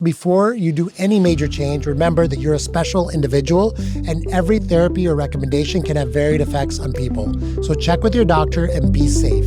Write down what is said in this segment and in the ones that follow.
Before you do any major change, remember that you're a special individual and every therapy or recommendation can have varied effects on people. So check with your doctor and be safe.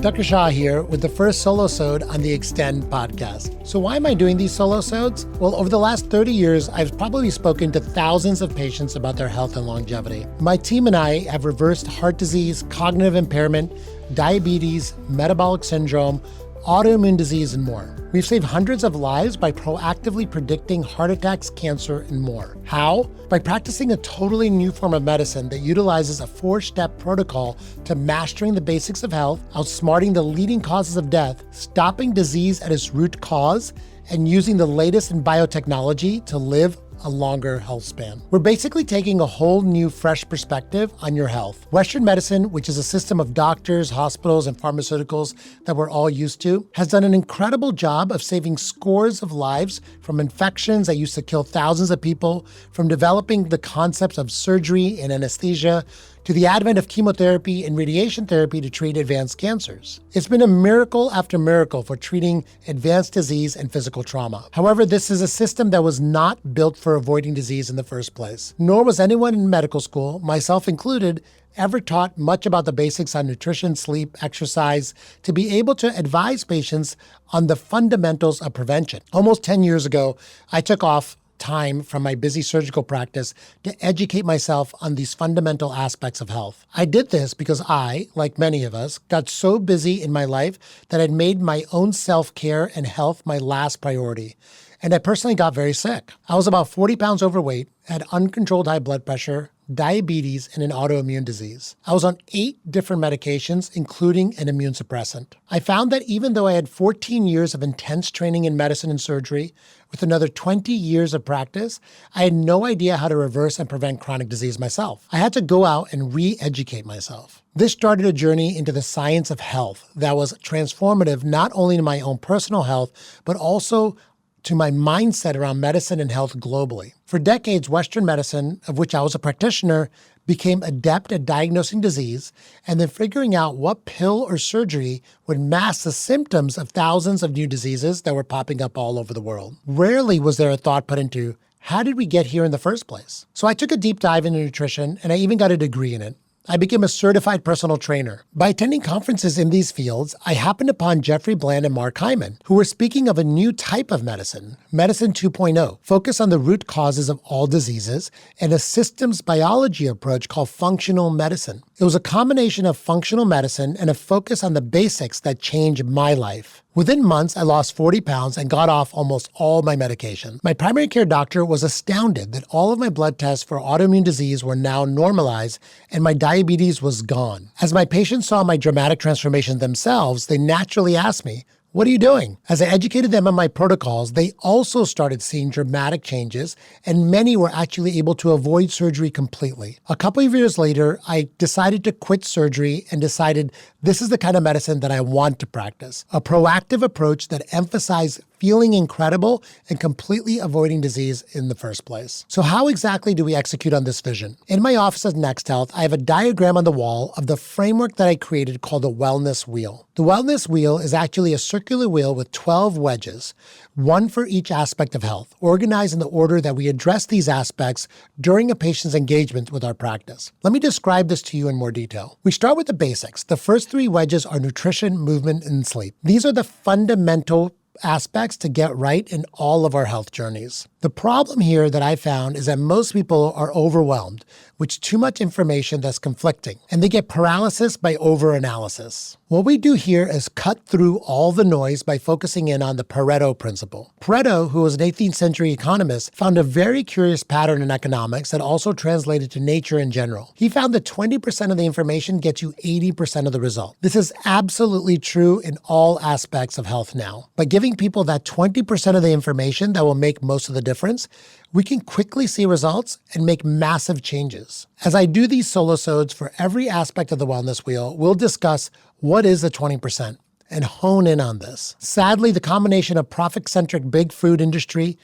Dr. Shah here with the first solo-sode on the Extend podcast. So why am I doing these solo-sodes? Well, over the last 30 years, I've probably spoken to thousands of patients about their health and longevity. My team and I have reversed heart disease, cognitive impairment, diabetes, metabolic syndrome, autoimmune disease, and more. We've saved hundreds of lives by proactively predicting heart attacks, cancer, and more. How? By practicing a totally new form of medicine that utilizes a 4-step protocol to mastering the basics of health, outsmarting the leading causes of death, stopping disease at its root cause, and using the latest in biotechnology to live a longer health span. We're basically taking a whole new, fresh perspective on your health. Western medicine, which is a system of doctors, hospitals, and pharmaceuticals that we're all used to, has done an incredible job of saving scores of lives from infections that used to kill thousands of people, from developing the concepts of surgery and anesthesia, to the advent of chemotherapy and radiation therapy to treat advanced cancers. It's been a miracle after miracle for treating advanced disease and physical trauma. However, this is a system that was not built for avoiding disease in the first place. Nor was anyone in medical school, myself included, ever taught much about the basics on nutrition, sleep, exercise, to be able to advise patients on the fundamentals of prevention. Almost 10 years ago, I took off time from my busy surgical practice to educate myself on these fundamental aspects of health. I did this because I, like many of us, got so busy in my life that I'd made my own self-care and health my last priority. And I personally got very sick. I was about 40 pounds overweight, had uncontrolled high blood pressure, diabetes, and an autoimmune disease. I was on 8 different medications, including an immune suppressant. I found that even though I had 14 years of intense training in medicine and surgery, with another 20 years of practice, I had no idea how to reverse and prevent chronic disease myself. I had to go out and re-educate myself. This started a journey into the science of health that was transformative not only to my own personal health, but also to my mindset around medicine and health globally. For decades, Western medicine, of which I was a practitioner, became adept at diagnosing disease and then figuring out what pill or surgery would mask the symptoms of thousands of new diseases that were popping up all over the world. Rarely was there a thought put into, how did we get here in the first place? So I took a deep dive into nutrition and I even got a degree in it. I became a certified personal trainer. By attending conferences in these fields, I happened upon Jeffrey Bland and Mark Hyman, who were speaking of a new type of medicine, Medicine 2.0, focused on the root causes of all diseases, and a systems biology approach called functional medicine. It was a combination of functional medicine and a focus on the basics that changed my life. Within months, I lost 40 pounds and got off almost all my medication. My primary care doctor was astounded that all of my blood tests for autoimmune disease were now normalized and my diabetes was gone. As my patients saw my dramatic transformation themselves, they naturally asked me, "What are you doing?" As I educated them on my protocols, they also started seeing dramatic changes, and many were actually able to avoid surgery completely. A couple of years later, I decided to quit surgery and decided this is the kind of medicine that I want to practice. A proactive approach that emphasized feeling incredible and completely avoiding disease in the first place. So how exactly do we execute on this vision? In my office at Next Health, I have a diagram on the wall of the framework that I created called the Wellness Wheel. The Wellness Wheel is actually a circular wheel with 12 wedges, one for each aspect of health, organized in the order that we address these aspects during a patient's engagement with our practice. Let me describe this to you in more detail. We start with the basics. The first 3 wedges are nutrition, movement, and sleep. These are the fundamental aspects to get right in all of our health journeys. The problem here that I found is that most people are overwhelmed with too much information that's conflicting, and they get paralysis by overanalysis. What we do here is cut through all the noise by focusing in on the Pareto principle. Pareto, who was an 18th century economist, found a very curious pattern in economics that also translated to nature in general. He found that 20% of the information gets you 80% of the result. This is absolutely true in all aspects of health now. By giving people that 20% of the information that will make most of the difference, we can quickly see results and make massive changes. As I do these solo-sodes for every aspect of the wellness wheel, we'll discuss what is the 20% and hone in on this. Sadly, the combination of profit-centric big food industry,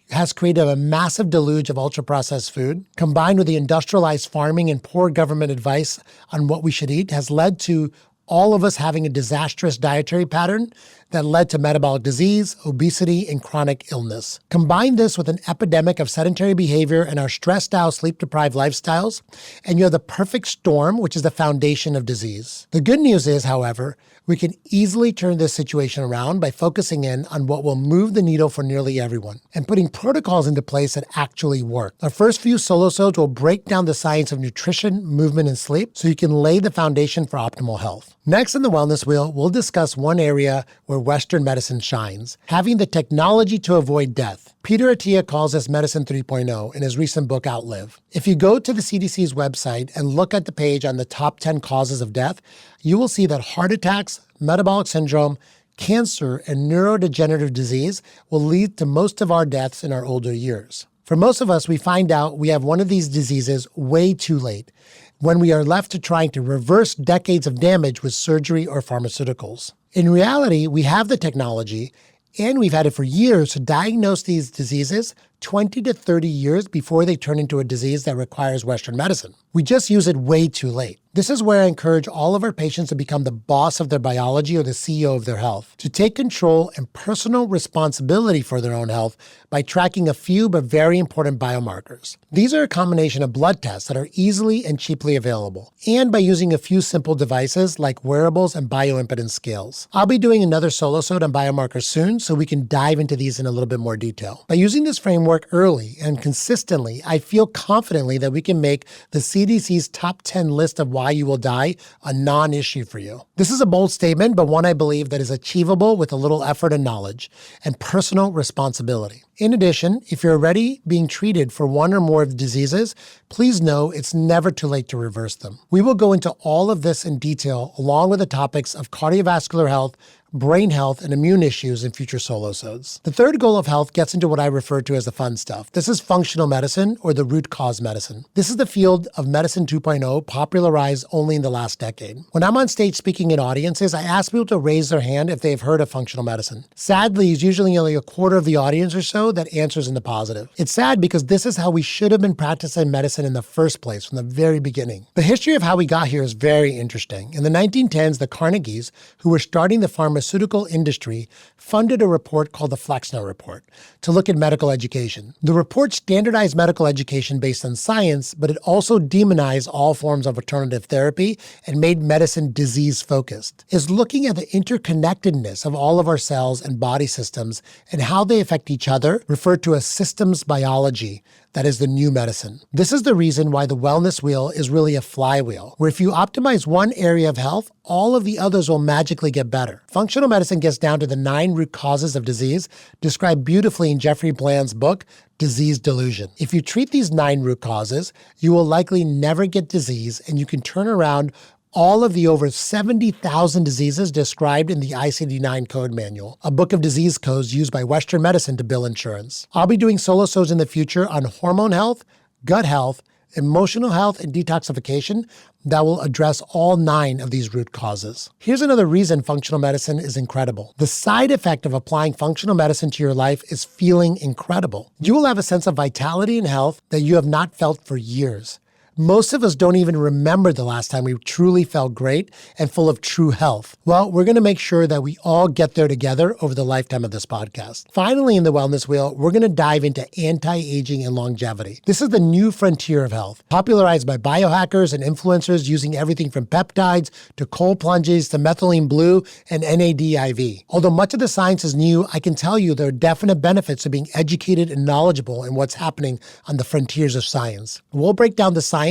has created a massive deluge of ultra-processed food, combined with the industrialized farming and poor government advice on what we should eat, has led to all of us having a disastrous dietary pattern that led to metabolic disease, obesity, and chronic illness. Combine this with an epidemic of sedentary behavior and our stressed-out, sleep-deprived lifestyles, and you have the perfect storm, which is the foundation of disease. The good news is, however, we can easily turn this situation around by focusing in on what will move the needle for nearly everyone and putting protocols into place that actually work. Our first few solo-sodes will break down the science of nutrition, movement, and sleep so you can lay the foundation for optimal health. Next in the Wellness Wheel, we'll discuss one area where Western medicine shines, having the technology to avoid death. Peter Attia calls this Medicine 3.0 in his recent book, Outlive. If you go to the CDC's website and look at the page on the top 10 causes of death, you will see that heart attacks, metabolic syndrome, cancer, and neurodegenerative disease will lead to most of our deaths in our older years. For most of us, we find out we have one of these diseases way too late, when we are left to trying to reverse decades of damage with surgery or pharmaceuticals. In reality, we have the technology, and we've had it for years, to diagnose these diseases 20 to 30 years before they turn into a disease that requires Western medicine. We just use it way too late. This is where I encourage all of our patients to become the boss of their biology or the CEO of their health, to take control and personal responsibility for their own health by tracking a few but very important biomarkers. These are a combination of blood tests that are easily and cheaply available, and by using a few simple devices like wearables and bioimpedance scales. I'll be doing another solo-sode on biomarkers soon, so we can dive into these in a little bit more detail. By using this framework early and consistently, I feel confidently that we can make the CDC's top 10 list of why you will die a non-issue for you. This is a bold statement, but one I believe that is achievable with a little effort and knowledge and personal responsibility. In addition, if you're already being treated for one or more of the diseases, please know it's never too late to reverse them. We will go into all of this in detail, along with the topics of cardiovascular health, brain health, and immune issues in future solo-sodes. The third goal of health gets into what I refer to as the fun stuff. This is functional medicine, or the root cause medicine. This is the field of Medicine 2.0 popularized only in the last decade. When I'm on stage speaking in audiences, I ask people to raise their hand if they've heard of functional medicine. Sadly, it's usually only a quarter of the audience or so that answers in the positive. It's sad because this is how we should have been practicing medicine in the first place from the very beginning. The history of how we got here is very interesting. In the 1910s, the Carnegies, who were starting the pharmaceutical industry, funded a report called the Flexner Report to look at medical education. The report standardized medical education based on science, but it also demonized all forms of alternative therapy and made medicine disease-focused. It's looking at the interconnectedness of all of our cells and body systems and how they affect each other, referred to as systems biology, that is the new medicine. This is the reason why the wellness wheel is really a flywheel, where if you optimize one area of health, all of the others will magically get better. Functional medicine gets down to the 9 root causes of disease, described beautifully in Jeffrey Bland's book, Disease Delusion. If you treat these 9 root causes, you will likely never get disease, and you can turn around all of the over 70,000 diseases described in the ICD-9 code manual, a book of disease codes used by Western medicine to bill insurance. I'll be doing solo-sodes in the future on hormone health, gut health, emotional health, and detoxification that will address all 9 of these root causes. Here's another reason functional medicine is incredible. The side effect of applying functional medicine to your life is feeling incredible. You will have a sense of vitality and health that you have not felt for years. Most of us don't even remember the last time we truly felt great and full of true health. Well, we're going to make sure that we all get there together over the lifetime of this podcast. Finally, in the Wellness Wheel, we're going to dive into anti-aging and longevity. This is the new frontier of health, popularized by biohackers and influencers using everything from peptides to cold plunges to methylene blue and NAD/IV. Although much of the science is new, I can tell you there are definite benefits to being educated and knowledgeable in what's happening on the frontiers of science. We'll break down the science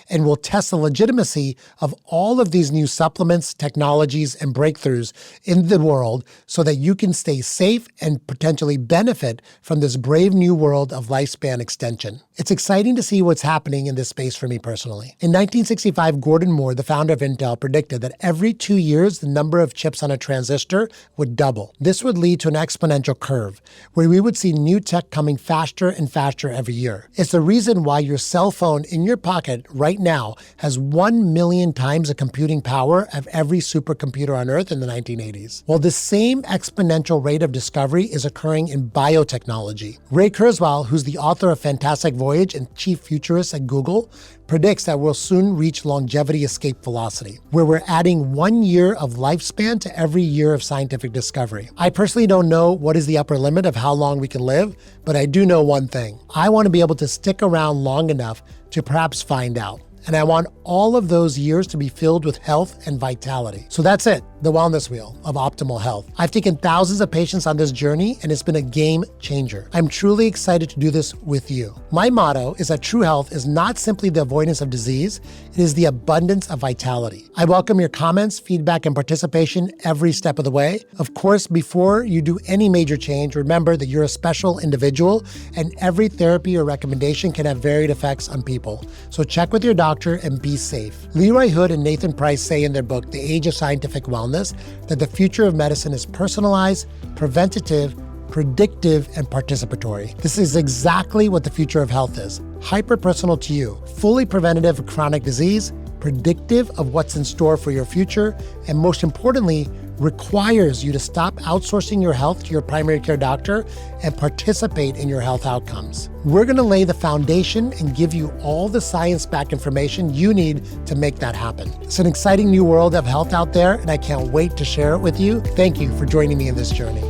and we'll test the legitimacy of all of these new supplements, technologies, and breakthroughs in the world so that you can stay safe and potentially benefit from this brave new world of lifespan extension. It's exciting to see what's happening in this space for me personally. In 1965, Gordon Moore, the founder of Intel, predicted that every 2 years, the number of chips on a transistor would double. This would lead to an exponential curve, where we would see new tech coming faster and faster every year. It's the reason why your cell phone in your pocket right now has 1 million times the computing power of every supercomputer on Earth in the 1980s. Well, the same exponential rate of discovery is occurring in biotechnology. Ray Kurzweil, who's the author of Fantastic Voyage and chief futurist at Google, predicts that we'll soon reach longevity escape velocity, where we're adding 1 year of lifespan to every year of scientific discovery. I personally don't know what is the upper limit of how long we can live, but I do know one thing. I want to be able to stick around long enough to perhaps find out. And I want all of those years to be filled with health and vitality. So that's it, the wellness wheel of optimal health. I've taken thousands of patients on this journey, and it's been a game changer. I'm truly excited to do this with you. My motto is that true health is not simply the avoidance of disease, it is the abundance of vitality. I welcome your comments, feedback, and participation every step of the way. Of course, before you do any major change, remember that you're a special individual, and every therapy or recommendation can have varied effects on people. So check with your doctor and be safe. Leroy Hood and Nathan Price say in their book, The Age of Scientific Wellness, that the future of medicine is personalized, preventative, predictive, and participatory. This is exactly what the future of health is. Hyper-personal to you, fully preventative of chronic disease, predictive of what's in store for your future, and most importantly, requires you to stop outsourcing your health to your primary care doctor and participate in your health outcomes. We're going to lay the foundation and give you all the science-backed information you need to make that happen. It's an exciting new world of health out there, and I can't wait to share it with you. Thank you for joining me in this journey.